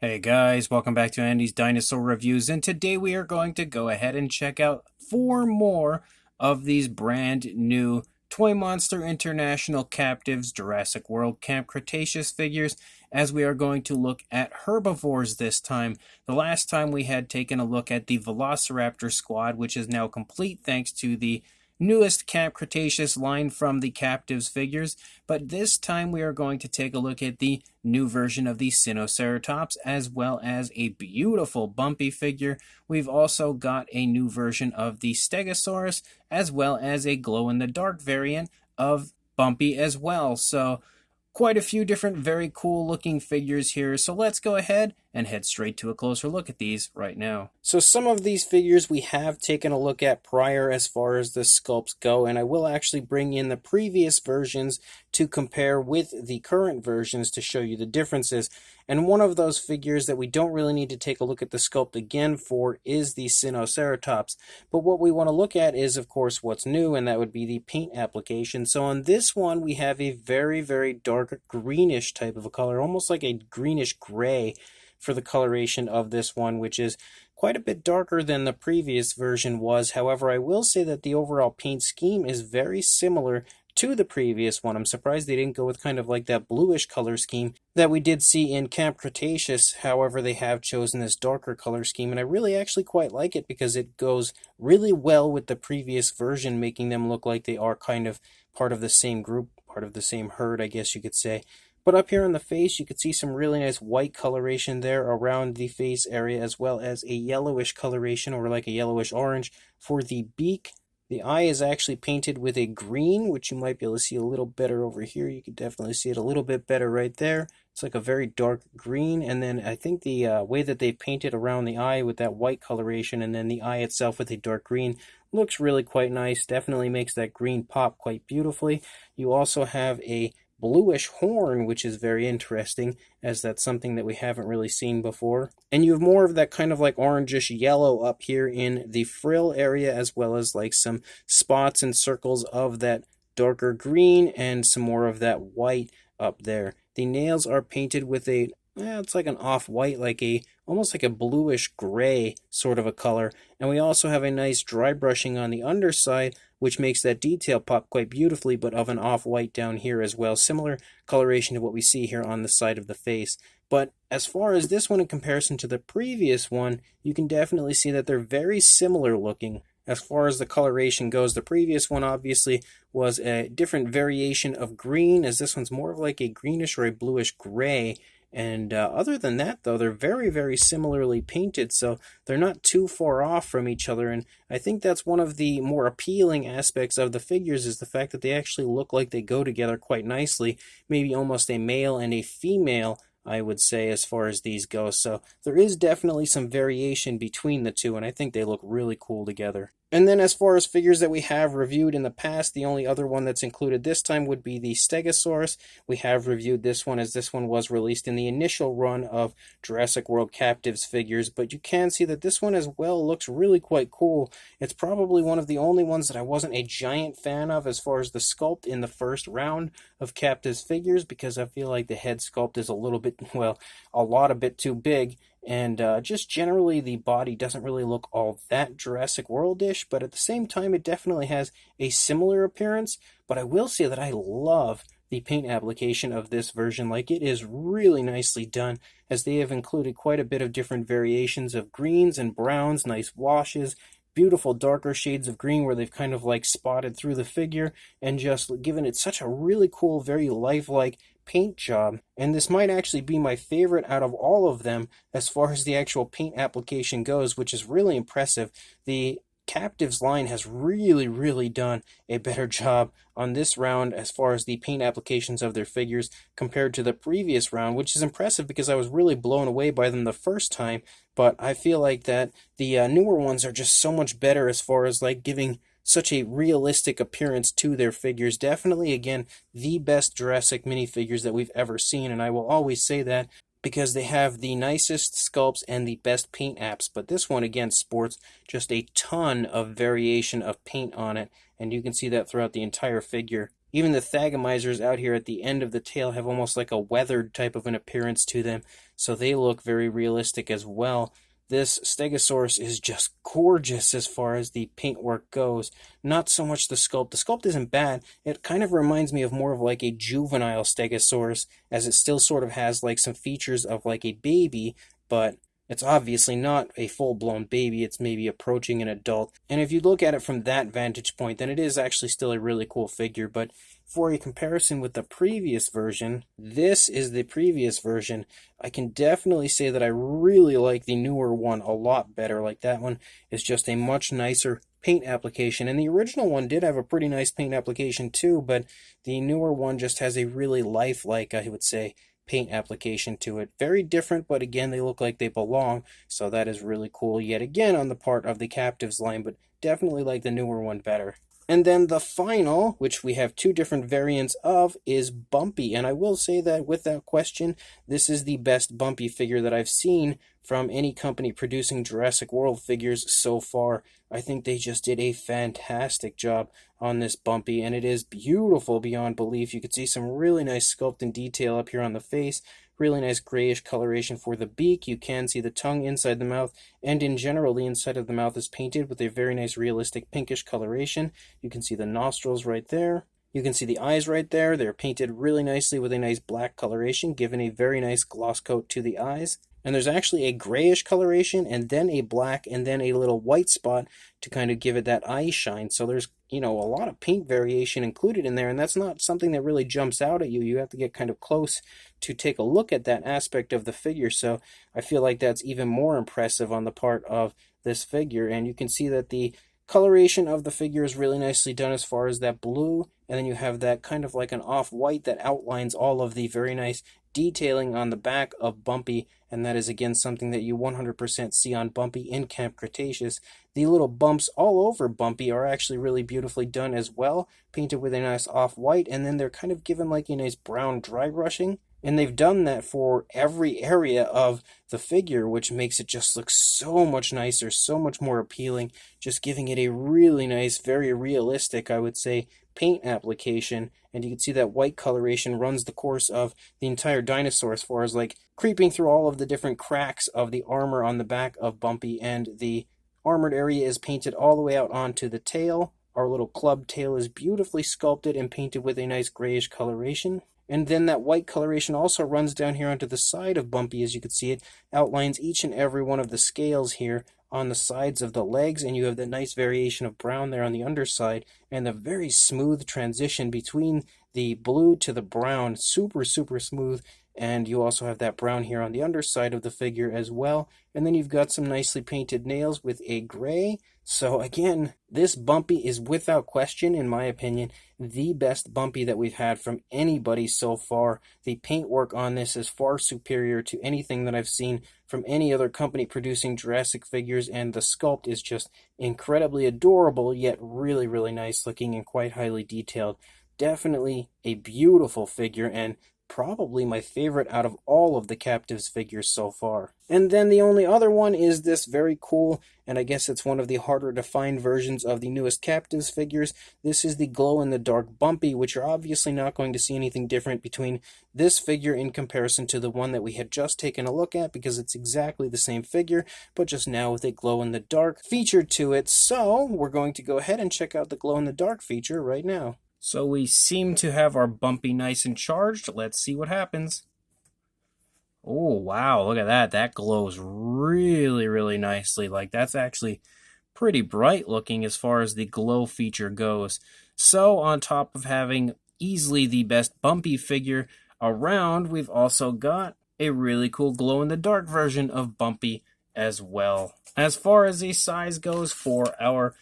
Hey guys, welcome back to Andy's Dinosaur Reviews, and today we are going to go ahead and check out 4 more of these brand new Toymonster International Captivz Jurassic World Camp Cretaceous figures, as we are going to look at herbivores this time. The last time we had taken a look at the Velociraptor squad, which is now complete thanks to the newest Camp Cretaceous line from the Captivz figures, but this time we are going to take a look at the new version of the Sinoceratops, as well as a beautiful Bumpy figure. We've also got a new version of the Stegosaurus, as well as a glow-in-the-dark variant of Bumpy as well. So quite a few different very cool looking figures here, so let's go ahead and head straight to a closer look at these right now. So some of these figures we have taken a look at prior as far as the sculpts go, and I will actually bring in the previous versions to compare with the current versions to show you the differences. And one of those figures that we don't really need to take a look at the sculpt again for is the Sinoceratops. But what we want to look at is, of course, what's new, and that would be the paint application. So on this one, we have a very, very dark greenish type of a color, almost like a greenish gray for the coloration of this one, which is quite a bit darker than the previous version was. However, I will say that the overall paint scheme is very similar to the previous one. I'm surprised they didn't go with kind of like that bluish color scheme that we did see in Camp Cretaceous. However, they have chosen this darker color scheme, and I really actually quite like it because it goes really well with the previous version, making them look like they are kind of part of the same group, part of the same herd, I guess you could say. But up here on the face, you could see some really nice white coloration there around the face area, as well as a yellowish coloration, or like a yellowish orange, for the beak. The eye is actually painted with a green, which you might be able to see a little better over here. You can definitely see it a little bit better right there. It's like a very dark green, and then I think the way that they painted around the eye with that white coloration, and then the eye itself with a dark green, looks really quite nice. Definitely makes that green pop quite beautifully. You also have a bluish horn, which is very interesting, as that's something that we haven't really seen before. And you have more of that kind of like orangish yellow up here in the frill area, as well as like some spots and circles of that darker green and some more of that white up there. The nails are painted with a it's like an off-white, like a almost like a bluish gray sort of a color. And we also have a nice dry brushing on the underside, which makes that detail pop quite beautifully, but of an off-white down here as well. Similar coloration to what we see here on the side of the face. But as far as this one in comparison to the previous one, you can definitely see that they're very similar looking. As far as the coloration goes, the previous one obviously was a different variation of green, as this one's more of like a greenish or a bluish gray. And other than that, though, they're very, very similarly painted, so they're not too far off from each other. And I think that's one of the more appealing aspects of the figures, is the fact that they actually look like they go together quite nicely. Maybe almost a male and a female, I would say, as far as these go. So there is definitely some variation between the two, and I think they look really cool together. And then as far as figures that we have reviewed in the past, the only other one that's included this time would be the Stegosaurus. We have reviewed this one, as this one was released in the initial run of Jurassic World Captivz figures, but you can see that this one as well looks really quite cool. It's probably one of the only ones that I wasn't a giant fan of as far as the sculpt in the first round of Captivz figures, because I feel like the head sculpt is a little bit, well, a bit too big. And just generally the body doesn't really look all that Jurassic World-ish, but at the same time it definitely has a similar appearance. But I will say that I love the paint application of this version. Like, it is really nicely done, as they have included quite a bit of different variations of greens and browns, nice washes, beautiful darker shades of green where they've kind of like spotted through the figure, and just given it such a really cool, very lifelike paint job. And this might actually be my favorite out of all of them as far as the actual paint application goes, which is really impressive. The Captivz line has really, really done a better job on this round as far as the paint applications of their figures compared to the previous round, which is impressive because I was really blown away by them the first time. But I feel like that the newer ones are just so much better as far as like giving such a realistic appearance to their figures. Definitely, again, the best Jurassic minifigures that we've ever seen, and I will always say that because they have the nicest sculpts and the best paint apps. But this one, again, sports just a ton of variation of paint on it, and you can see that throughout the entire figure. Even the thagomizers out here at the end of the tail have almost like a weathered type of an appearance to them, so they look very realistic as well. This Stegosaurus is just gorgeous as far as the paintwork goes. Not so much the sculpt. The sculpt isn't bad. It kind of reminds me of more of like a juvenile Stegosaurus, as it still sort of has like some features of like a baby, but it's obviously not a full-blown baby. It's maybe approaching an adult. And if you look at it from that vantage point, then it is actually still a really cool figure. But for a comparison with the previous version, this is the previous version. I can definitely say that I really like the newer one a lot better. Like, that one is just a much nicer paint application. And the original one did have a pretty nice paint application too, but the newer one just has a really lifelike, I would say, paint application to it. Very different, but again, they look like they belong, so that is really cool yet again on the part of the Captivz line, but definitely like the newer one better. And then the final, which we have two different variants of, is Bumpy. And I will say that without question, this is the best Bumpy figure that I've seen from any company producing Jurassic World figures so far. I think they just did a fantastic job on this Bumpy, and it is beautiful beyond belief. You can see some really nice sculpt and detail up here on the face. Really nice grayish coloration for the beak. You can see the tongue inside the mouth, and in general, the inside of the mouth is painted with a very nice realistic pinkish coloration. You can see the nostrils right there. You can see the eyes right there. They're painted really nicely with a nice black coloration, giving a very nice gloss coat to the eyes. And there's actually a grayish coloration, and then a black, and then a little white spot to kind of give it that eye shine. So there's, a lot of paint variation included in there, and that's not something that really jumps out at you. You have to get kind of close to take a look at that aspect of the figure. So I feel like that's even more impressive on the part of this figure. And you can see that the coloration of the figure is really nicely done as far as that blue, and then you have that kind of like an off-white that outlines all of the very nice detailing on the back of Bumpy, and that is again something that you 100% see on Bumpy in Camp Cretaceous. The little bumps all over Bumpy are actually really beautifully done as well, painted with a nice off-white, and then they're kind of given like a nice brown dry brushing. And they've done that for every area of the figure, which makes it just look so much nicer, so much more appealing, just giving it a really nice, very realistic, I would say, paint application. And you can see that white coloration runs the course of the entire dinosaur as far as like creeping through all of the different cracks of the armor on the back of Bumpy, and the armored area is painted all the way out onto the tail. Our little club tail is beautifully sculpted and painted with a nice grayish coloration. And then that white coloration also runs down here onto the side of Bumpy, as you can see. It outlines each and every one of the scales here on the sides of the legs, and you have the nice variation of brown there on the underside, and the very smooth transition between the blue to the brown. Super, super smooth. And you also have that brown here on the underside of the figure as well. And then you've got some nicely painted nails with a gray. So again, this Bumpy is without question, in my opinion, the best Bumpy that we've had from anybody so far. The paintwork on this is far superior to anything that I've seen from any other company producing Jurassic figures, and the sculpt is just incredibly adorable, yet really, really nice looking and quite highly detailed. Definitely a beautiful figure, and probably my favorite out of all of the Captivz figures so far. And then the only other one is this very cool, and I guess it's one of the harder to find versions of the newest Captivz figures. This is the glow-in-the-dark Bumpy, which you're obviously not going to see anything different between this figure in comparison to the one that we had just taken a look at, because it's exactly the same figure, but just now with a glow-in-the-dark feature to it. So we're going to go ahead and check out the glow-in-the-dark feature right now. So we seem to have our Bumpy nice and charged. Let's see what happens. Oh, wow, look at that. That glows really, really nicely. Like, that's actually pretty bright looking as far as the glow feature goes. So on top of having easily the best Bumpy figure around, we've also got a really cool glow-in-the-dark version of Bumpy as well. As far as the size goes for our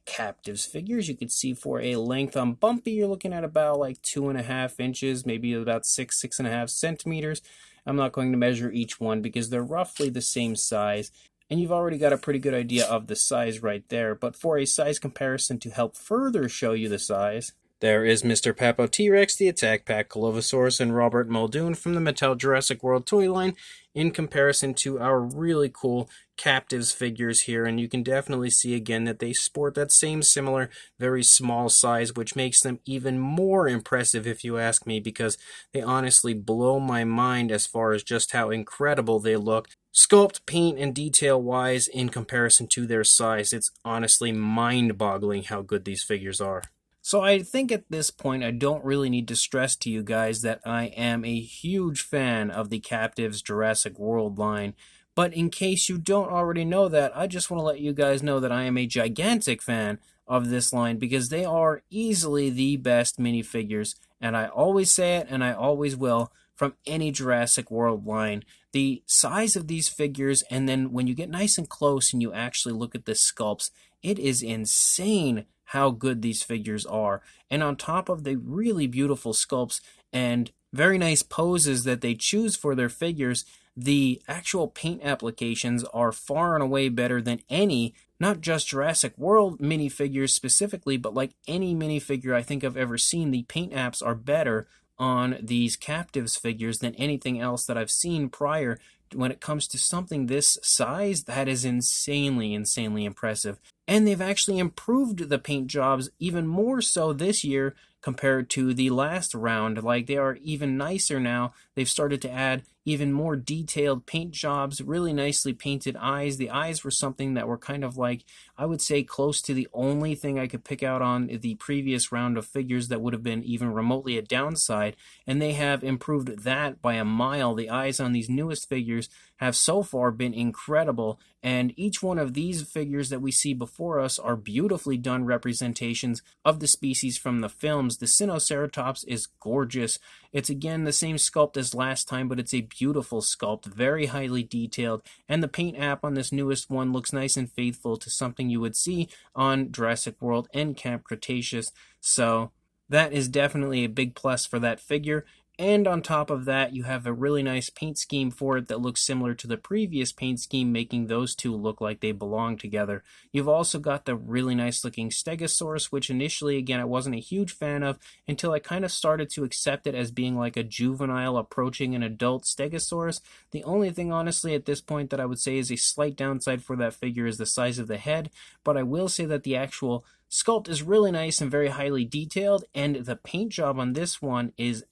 Captivz figures, you can see for a length on Bumpy, you're looking at about like 2.5 inches, maybe about 6.5 centimeters. I'm not going to measure each one because they're roughly the same size, and you've already got a pretty good idea of the size right there. But for a size comparison to help further show you the size, There is Mr. Papo T-Rex, the Attack Pack Colovosaurus, and Robert Muldoon from the Mattel Jurassic World toy line in comparison to our really cool Captivz figures here. And you can definitely see again that they sport that same similar, very small size, which makes them even more impressive if you ask me, because they honestly blow my mind as far as just how incredible they look. Sculpt, paint, and detail-wise in comparison to their size, it's honestly mind-boggling how good these figures are. So I think at this point I don't really need to stress to you guys that I am a huge fan of the Captivz Jurassic World line. But in case you don't already know that, I just want to let you guys know that I am a gigantic fan of this line because they are easily the best minifigures. And I always say it and I always will from any Jurassic World line. The size of these figures, and then when you get nice and close and you actually look at the sculpts, it is insane how good these figures are. And on top of the really beautiful sculpts and very nice poses that they choose for their figures, the actual paint applications are far and away better than any, not just Jurassic World minifigures specifically, but like any minifigure I think I've ever seen. The paint apps are better on these Captivz figures than anything else that I've seen prior. When it comes to something this size, that is insanely impressive. And they've actually improved the paint jobs even more so this year compared to the last round. Like, they are even nicer now. They've started to add even more detailed paint jobs, really nicely painted eyes. The eyes were something that were kind of like, I would say, close to the only thing I could pick out on the previous round of figures that would have been even remotely a downside, and they have improved that by a mile. The eyes on these newest figures have so far been incredible, and each one of these figures that we see before us are beautifully done representations of the species from the films. The Sinoceratops is gorgeous. It's again the same sculpt as last time, but it's a beautiful sculpt, very highly detailed, and the paint app on this newest one looks nice and faithful to something you would see on Jurassic World and Camp Cretaceous, so that is definitely a big plus for that figure. And on top of that, you have a really nice paint scheme for it that looks similar to the previous paint scheme, making those two look like they belong together. You've also got the really nice looking Stegosaurus, which initially, again, I wasn't a huge fan of until I kind of started to accept it as being like a juvenile approaching an adult Stegosaurus. The only thing, honestly, at this point that I would say is a slight downside for that figure is the size of the head, but I will say that the actual sculpt is really nice and very highly detailed, and the paint job on this one is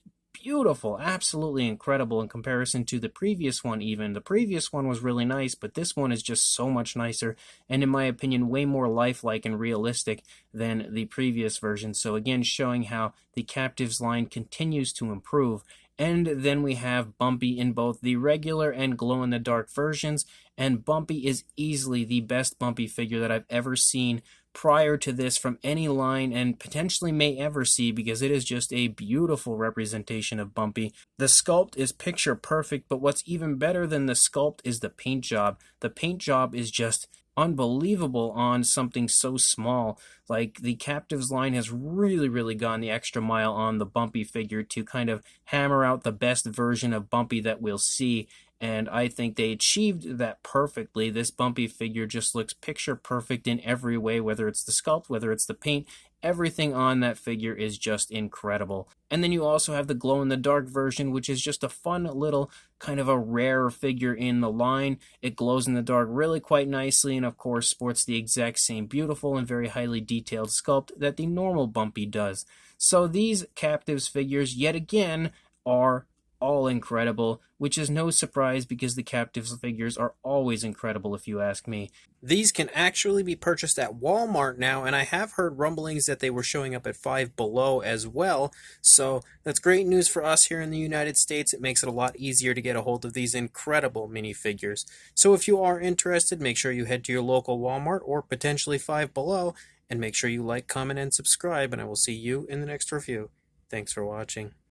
beautiful, absolutely incredible in comparison to the previous one even. The previous one was really nice, but this one is just so much nicer, and in my opinion, way more lifelike and realistic than the previous version. So again, showing how the Captivz line continues to improve. And then we have Bumpy in both the regular and glow-in-the-dark versions, and Bumpy is easily the best Bumpy figure that I've ever seen prior to this from any line, and potentially may ever see, because it is just a beautiful representation of Bumpy. The sculpt is picture perfect, but what's even better than the sculpt is the paint job. The paint job is just unbelievable on something so small. Like, the Captivz line has really gone the extra mile on the Bumpy figure to kind of hammer out the best version of Bumpy that we'll see, and I think they achieved that perfectly. This Bumpy figure just looks picture perfect in every way, whether it's the sculpt, whether it's the paint. Everything on that figure is just incredible. And then you also have the glow-in-the-dark version, which is just a fun little kind of a rare figure in the line. It glows in the dark really quite nicely, and of course sports the exact same beautiful and very highly detailed sculpt that the normal Bumpy does. So these Captivz figures, yet again, are all incredible, which is no surprise because the Captivz figures are always incredible if you ask me. These can actually be purchased at Walmart now, and I have heard rumblings that they were showing up at Five Below as well, so that's great news for us here in the United States. It makes it a lot easier to get a hold of these incredible minifigures. So if you are interested, make sure you head to your local Walmart or potentially Five Below, and make sure you like, comment, and subscribe, and I will see you in the next review. Thanks for watching.